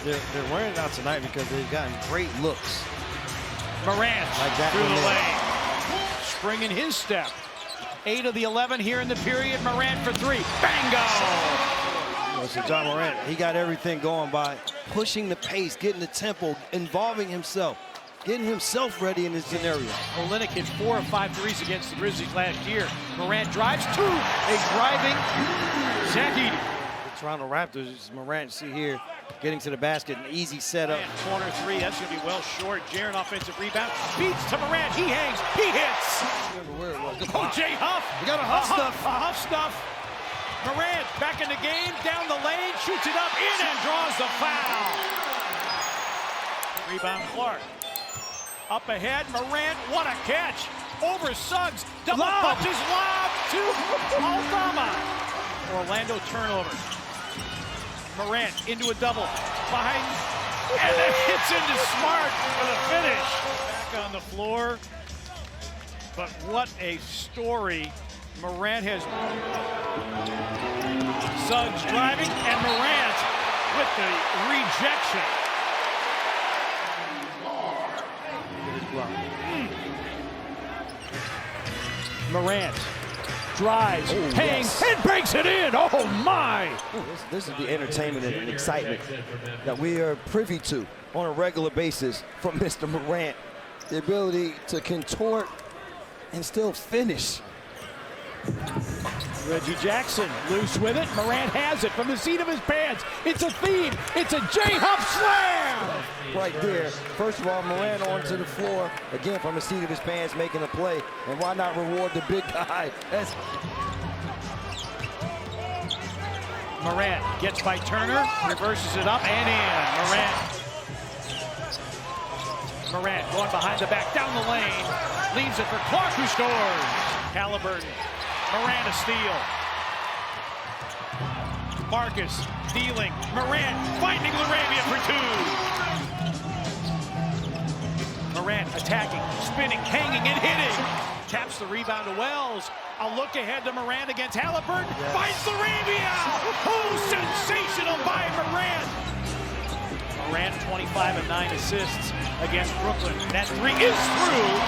They're wearing it out tonight because they've gotten great looks. Morant like that through the lane. Spring in his step. 8 of the 11 here in the period. Morant for 3. Bango! So John Morant, he got everything going by pushing the pace, getting the tempo, involving himself, getting himself ready in this scenario. Olynyk hit 4 of 5 threes against the Grizzlies last year. Morant drives 2. A driving Zach Edey. The Toronto Raptors, Morant, see here, getting to the basket, an easy setup. Corner 3, that's going to be well short. Jaren offensive rebound, beats to Morant, he hangs, he hits. Where it was. Oh, Jay Huff. You got a Huff stuff. A Huff stuff. Morant back in the game, down the lane, shoots it up, in and draws the foul. Rebound Clark. Up ahead, Morant, what a catch. Over Suggs, double punches, lob to Aldama. Orlando turnover. Morant into a double, behind, and then hits into Smart for the finish. Back on the floor, but what a story. Morant has Suggs driving, and Morant with the rejection. Morant drives, hangs, and breaks it in. Oh my! This is the entertainment and excitement that we are privy to on a regular basis from Mr. Morant. The ability to contort and still finish. Reggie Jackson loose with it. Morant has it from the seat of his pants. It's a feed. It's a Jay Huff slam. Right there. First of all, Morant onto the floor. Again, from the seat of his pants, making a play. And why not reward the big guy? Morant gets by Turner, reverses it up and in. Morant going behind the back, down the lane. Leaves it for Clark, who scores. Halliburton. Morant a steal. Marcus dealing. Morant finding Laravia for 2. Morant attacking, spinning, hanging, and hitting. Taps the rebound to Wells. A look ahead to Morant against Halliburton. Yes. Finds Laravia. Oh, sensational by Morant. Morant 25 and 9 assists against Brooklyn. That 3 is through.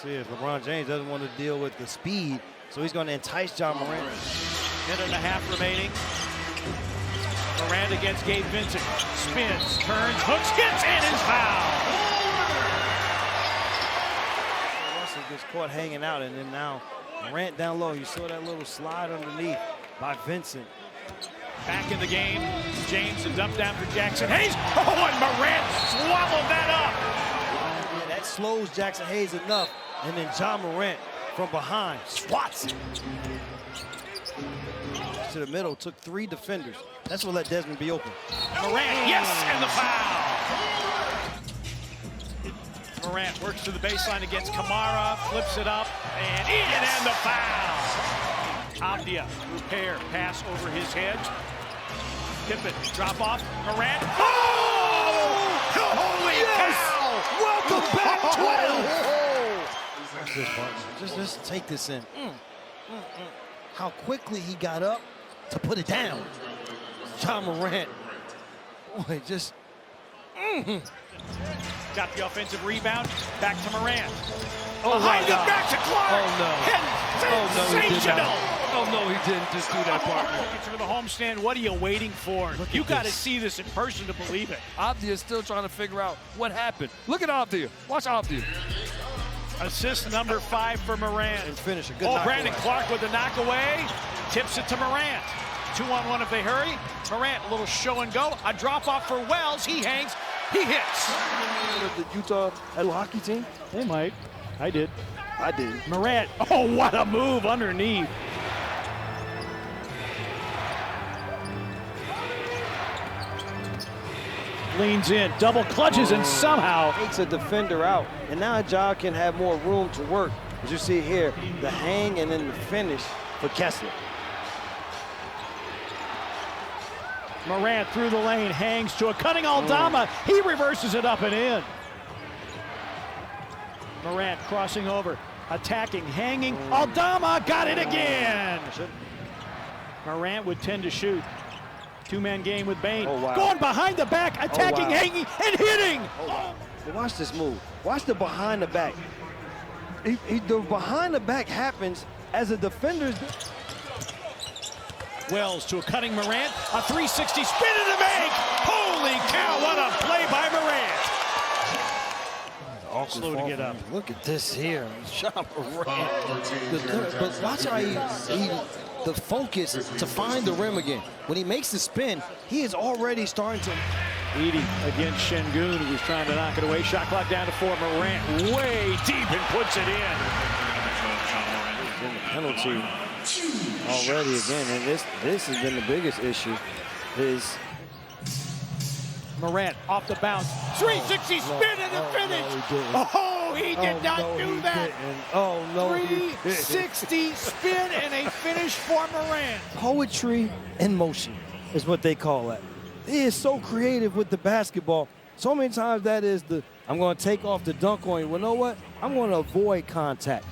See, if LeBron James doesn't want to deal with the speed, so he's going to entice John Morant. Minute and a half remaining. Morant against Gabe Vincent. Spins, turns, hooks, hits, and is fouled. Russell gets caught hanging out, and then now Morant down low. You saw that little slide underneath by Vincent. Back in the game. James, a dump down for Jackson Hayes. Oh, and Morant swallowed that up. Yeah, that slows Jackson Hayes enough. And then John Morant from behind swats to the middle, took 3 defenders. That's what let Desmond be open. Morant, yes, and the foul. Morant works to the baseline against Kamara, flips it up, and in and the foul. Avdia, repair, pass over his head. Pippen, drop off, Morant. Oh! Holy cow! Welcome back, 12! Just take this in. How quickly he got up to put it down. John Morant. Boy, just. Got the offensive rebound. Back to Morant. Oh, behind the back to Clark. Oh, no. Sensational. Oh, no, he didn't just do that, partner. It's for the homestand. What are you waiting for? You got to see this in person to believe it. Avdia is still trying to figure out what happened. Look at Avdia. Watch Avdia. Assist number 5 for Morant. And finish a good knockaway. Brandon Clark with the knockaway. Tips it to Morant. 2-on-1 if they hurry. Morant, a little show and go. A drop off for Wells. He hangs. He hits. The Utah Idle Hockey team? They might. I did. I did. Morant. Oh, what a move underneath. Leans in, double clutches, and somehow takes a defender out. And now Ja can have more room to work. As you see here, the hang and then the finish for Kessler. Morant through the lane, hangs to a cutting Aldama. He reverses it up and in. Morant crossing over, attacking, hanging. Aldama got it again. Morant would tend to shoot. Two-man game with Bane. Oh, wow. Going behind the back, attacking, wow. hanging, and hitting. But watch this move. Watch the behind the back. The behind the back happens as a defender's. Wells to a cutting Morant. A 360 spin and a make. Holy cow, what a play by Morant. Slow to get up. Look at this here. Ja Morant. But watch how the focus to find the rim again. When he makes the spin, he is already starting to. Edey against Şengün, who was trying to knock it away. Shot clock down to 4. Morant way deep and puts it in. In the penalty already again, and this has been the biggest issue. Is Morant off the bounce. 360 spin and a finish. Oh, he did not do that. Oh, no. 360 spin and a finish for Morant. Poetry in motion is what they call it. He is so creative with the basketball. So many times that is I'm going to take off the dunk on you. Well, you know what? I'm going to avoid contact.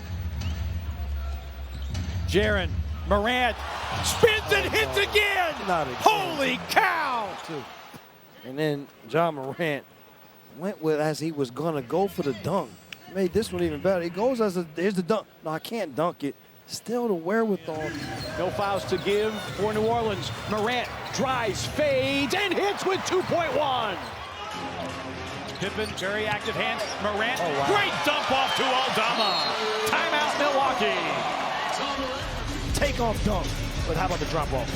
Jaren Morant spins and hits again. Not again. Holy cow. And then Ja Morant went with as he was going to go for the dunk. Made this one even better. He goes here's the dunk. No, I can't dunk it. Still the wherewithal. No fouls to give for New Orleans. Morant drives, fades, and hits with 2.1. Pippen, very active hands. Morant, great dump off to Aldama. Timeout, Milwaukee. Take off dunk. But how about the drop off?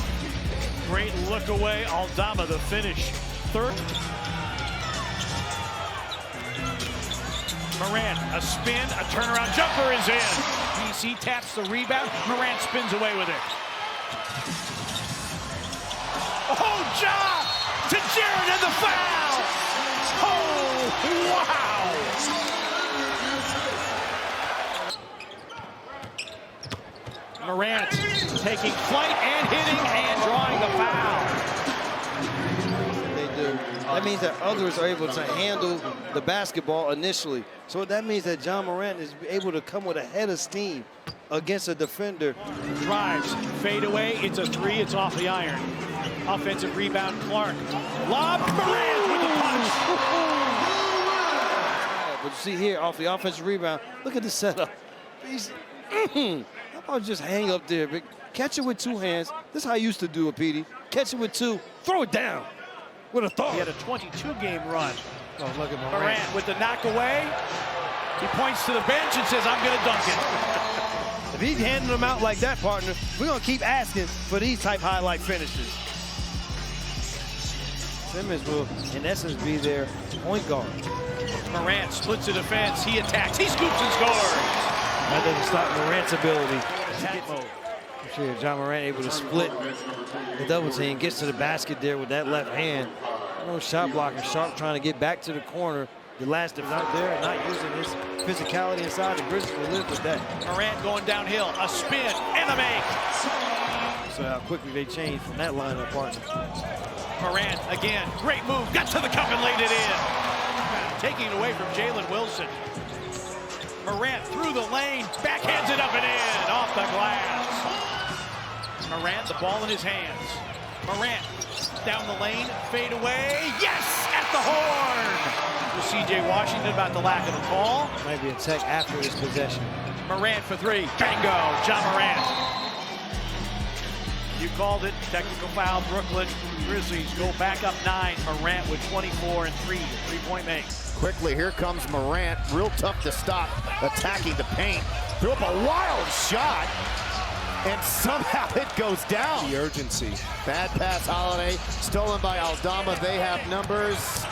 Great look away. Aldama, the finish. Third. Morant, a spin, a turnaround jumper is in. DC taps the rebound. Morant spins away with it. Oh, Ja! To Jaren and the foul! Oh, wow! Morant taking flight and hitting and drawing the foul. They do. That means that others are able to handle the basketball initially. So that means that Ja Morant is able to come with a head of steam against a defender. Drives, fade away, it's a 3, it's off the iron. Offensive rebound, Clark. Lob, Morant with the punch. But you see here, off the offensive rebound, look at the setup. How about just hang up there, Vic? Catch it with 2 hands. This is how I used to do it, Petey. Catch it with 2, throw it down with a thought. He had a 22-game run. Oh, look at Morant with the knock away. He points to the bench and says, I'm going to dunk it. If he's handing them out like that, partner, we're going to keep asking for these type highlight finishes. Simmons will, in essence, be their point guard. Morant splits the defense. He attacks. He scoops and scores. That doesn't stop Morant's ability. Attack mode. I'm sure Ja Morant able to split the double team, gets to the basket there with that left hand. No shot blocker. Sharp trying to get back to the corner. The last is out there and not using his physicality inside. The Grizzlies will live with that. Morant going downhill. A spin and a make. So how quickly they change from that lineup, partner. Morant again. Great move. Got to the cup and laid it in. Taking it away from Jalen Wilson. Morant through the lane. Backhands it up and in. Off the glass. Morant, the ball in his hands. Morant down the lane. Fade away. Yes! At the horn. Was C.J. Washington about the lack of the call. Might be a tech after this possession. Morant for 3. Bingo. Ja Morant. You called it. Technical foul. Brooklyn Grizzlies go back up 9. Morant with 24 and 3. 3-point make. Quickly, here comes Morant. Real tough to stop. Attacking the paint. Threw up a wild shot. And somehow it goes down. The urgency. Bad pass, Holiday. Stolen by Aldama. They have numbers.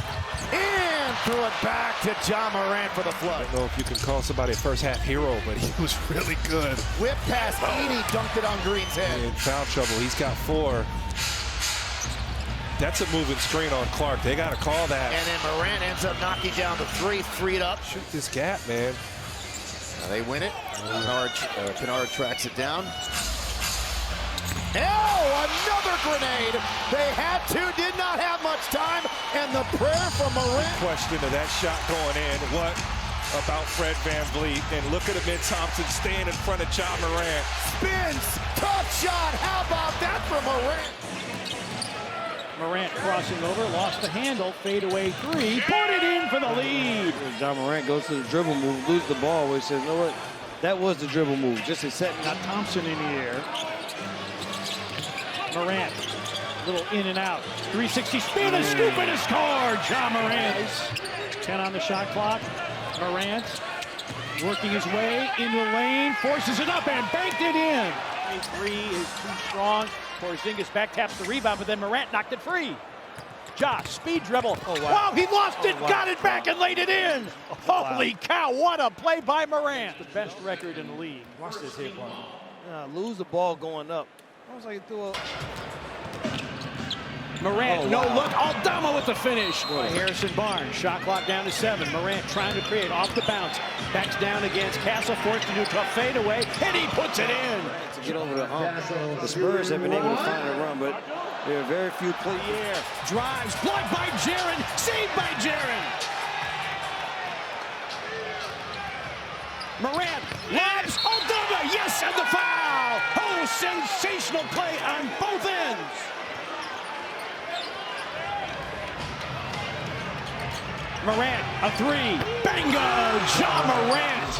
And threw it back to Ja Morant for the flood. I don't know if you can call somebody a first half hero, but he was really good. Whip pass, Edey dunked it on Green's head. In foul trouble, he's got 4. That's a moving screen on Clark. They got to call that. And then Morant ends up knocking down the 3, freed up. Shoot this gap, man. Now they win it. Kennard tracks it down. Oh, another grenade. They had to, did not have much time. And the prayer from Morant. Question of that shot going in. What about Fred VanVleet. And look at Amen Thompson staying in front of Ja Morant. Spins, tough shot. How about that from Morant? Morant crossing over, lost the handle, fadeaway three, put it in for the lead. Ja Morant goes to the dribble move, loses the ball, where he says, you know what? That was the dribble move, just a set. Got Thompson in the air. Morant, little in and out. 360 spin, a scoop, and a score. Ja Morant. 10 on the shot clock. Morant working his way into the lane, forces it up and banked it in. Three is too strong. Porzingis back taps the rebound, but then Morant knocked it free. Ja, speed dribble. Oh, wow. He lost it, got it back, and laid it in. Holy cow, what a play by Morant. The best record in the league. Watch this here, lose the ball going up. I was like, threw a... Morant, no look. Aldama with the finish. By Harrison Barnes. Shot clock down to 7. Morant trying to create off the bounce. Backs down against Castle, forced to do a tough fadeaway, and he puts it in. To get over the hump. The Spurs have been able to find a run, but there are very few plays. Drives, blocked by Jaren, saved by Jaren. Morant, lobs, Aldama, yes, and the foul. Oh, sensational play on both ends. Morant, a three. Bingo! Ja Morant.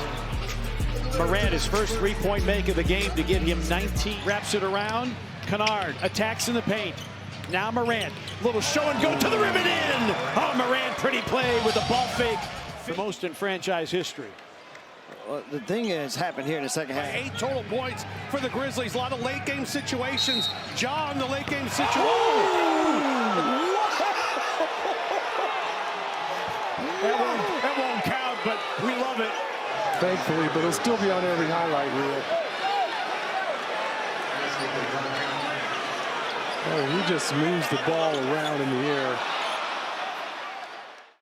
Morant, his first three-point make of the game to get him 19. Wraps it around. Kennard attacks in the paint. Now Morant, little show and go to the rim and in. Oh, Morant, pretty play with the ball fake. The most in franchise history. The thing has happened here in the second half. 8 total points for the Grizzlies. A lot of late game situations. Ja in the late game situation. That won't count, but we love it. Thankfully, but it'll still be on every highlight reel. Oh, he just moves the ball around in the air.